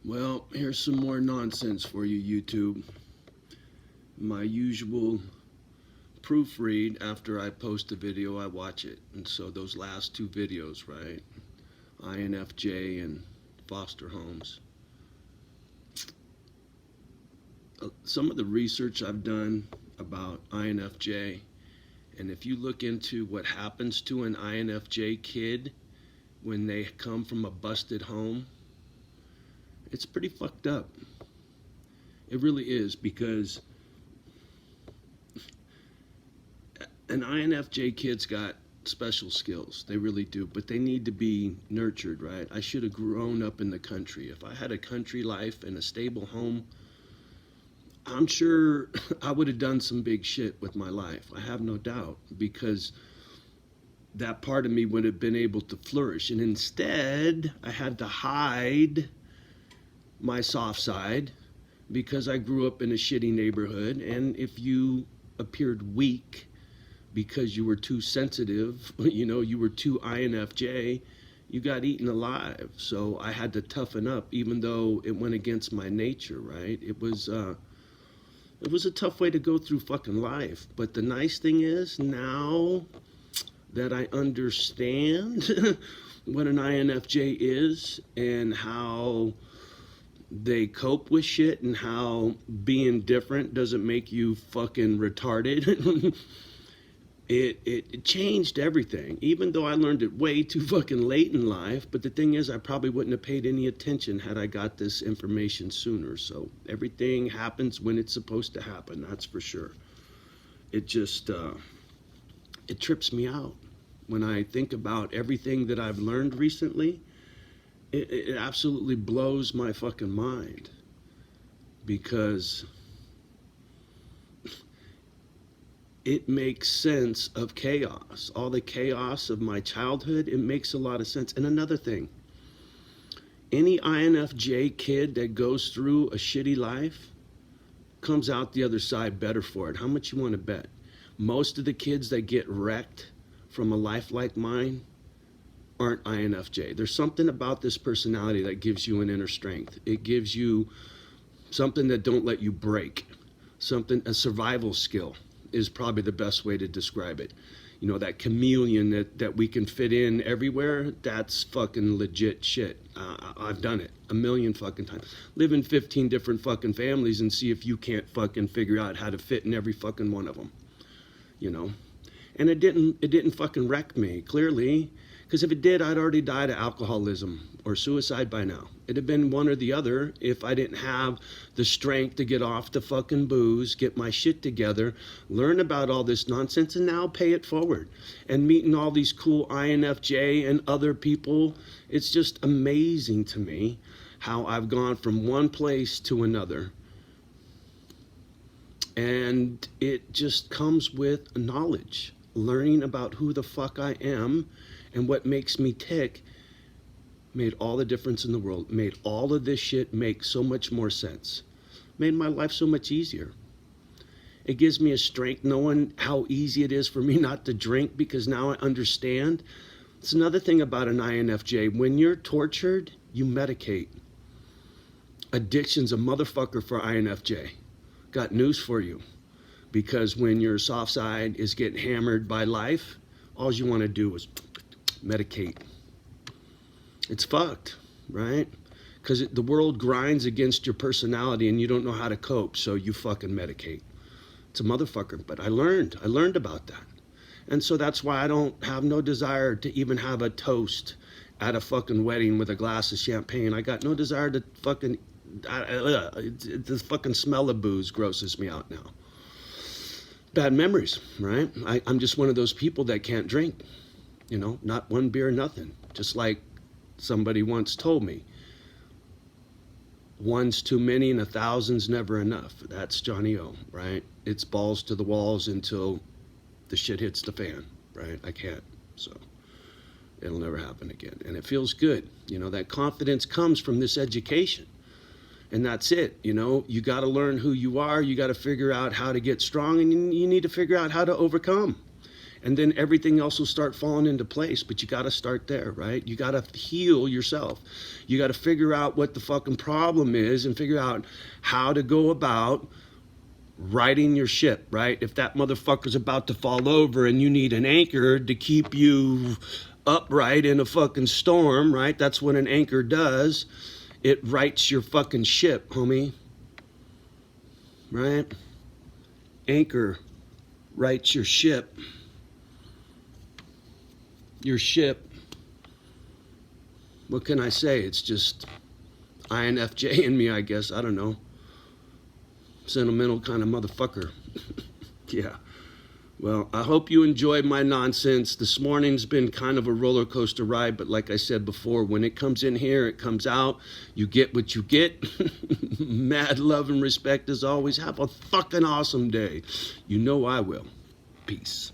Well, here's some more nonsense for you, YouTube. My usual proofread after I post a video, I watch it. And so those last two videos, right? INFJ and foster homes. Some of the research I've done about INFJ, and if you look into what happens to an INFJ kid when they come from a busted home, it's pretty fucked up. It really is, because an INFJ kid's got special skills. They really do, but they need to be nurtured, right? I should have grown up in the country. If I had a country life and a stable home, I'm sure I would have done some big shit with my life. I have no doubt, because that part of me would have been able to flourish. And instead, I had to hide my soft side because I grew up in a shitty neighborhood. And if you appeared weak because you were too sensitive, you were too INFJ, you got eaten alive. So I had to toughen up, even though it went against my nature, right? It was a tough way to go through fucking life. But the nice thing is, now that I understand what an INFJ is and how they cope with shit and how being different doesn't make you fucking retarded, it changed everything. Even though I learned it way too fucking late in life, but the thing is, I probably wouldn't have paid any attention had I got this information sooner. So everything happens when it's supposed to happen, that's for sure. It just it trips me out when I think about everything that I've learned recently. It absolutely blows my fucking mind, because it makes sense of chaos. All the chaos of my childhood, it makes a lot of sense. And another thing, any INFJ kid that goes through a shitty life comes out the other side better for it. How much you want to bet? Most of the kids that get wrecked from a life like mine aren't INFJ. There's something about this personality that gives you an inner strength. It gives you something that don't let you break. A survival skill is probably the best way to describe it. That chameleon that we can fit in everywhere, that's fucking legit shit. I've done it a million fucking times. Live in 15 different fucking families and see if you can't fucking figure out how to fit in every fucking one of them. And it didn't fucking wreck me, clearly. Because if it did, I'd already died of alcoholism or suicide by now. It'd have been one or the other if I didn't have the strength to get off the fucking booze, get my shit together, learn about all this nonsense, and now pay it forward. And meeting all these cool INFJ and other people, it's just amazing to me how I've gone from one place to another. And it just comes with knowledge, learning about who the fuck I am and what makes me tick made all the difference in the world. Made all of this shit make so much more sense. Made my life so much easier. It gives me a strength knowing how easy it is for me not to drink, because now I understand. It's another thing about an INFJ. When you're tortured, you medicate. Addiction's a motherfucker for INFJ. Got news for you. Because when your soft side is getting hammered by life, all you want to do is medicate. It's fucked, right? Because the world grinds against your personality and you don't know how to cope, so you fucking medicate. It's a motherfucker. But I learned about that. And so that's why I don't have no desire to even have a toast at a fucking wedding with a glass of champagne. I got no desire to fucking, the fucking smell of booze grosses me out now. Bad memories, right? I'm just one of those people that can't drink. Not one beer, nothing. Just like somebody once told me, one's too many and 1,000's never enough. That's Johnny O, right? It's balls to the walls until the shit hits the fan, right? I can't, so it'll never happen again. And it feels good. That confidence comes from this education. And that's it. You got to learn who you are. You got to figure out how to get strong, and you need to figure out how to overcome. and then everything else will start falling into place. But you got to start there, right? You got to heal yourself. You got to figure out what the fucking problem is and figure out how to go about righting your ship, right? If that motherfucker's about to fall over and you need an anchor to keep you upright in a fucking storm, right? That's what an anchor does. It rights your fucking ship, homie. Right? Anchor rights your ship. Your ship. What can I say? It's just INFJ in me, I guess. I don't know. Sentimental kind of motherfucker. Yeah. Well, I hope you enjoyed my nonsense. This morning's been kind of a roller coaster ride, but like I said before, when it comes in here, it comes out. You get what you get. Mad love and respect as always. Have a fucking awesome day. You know I will. Peace.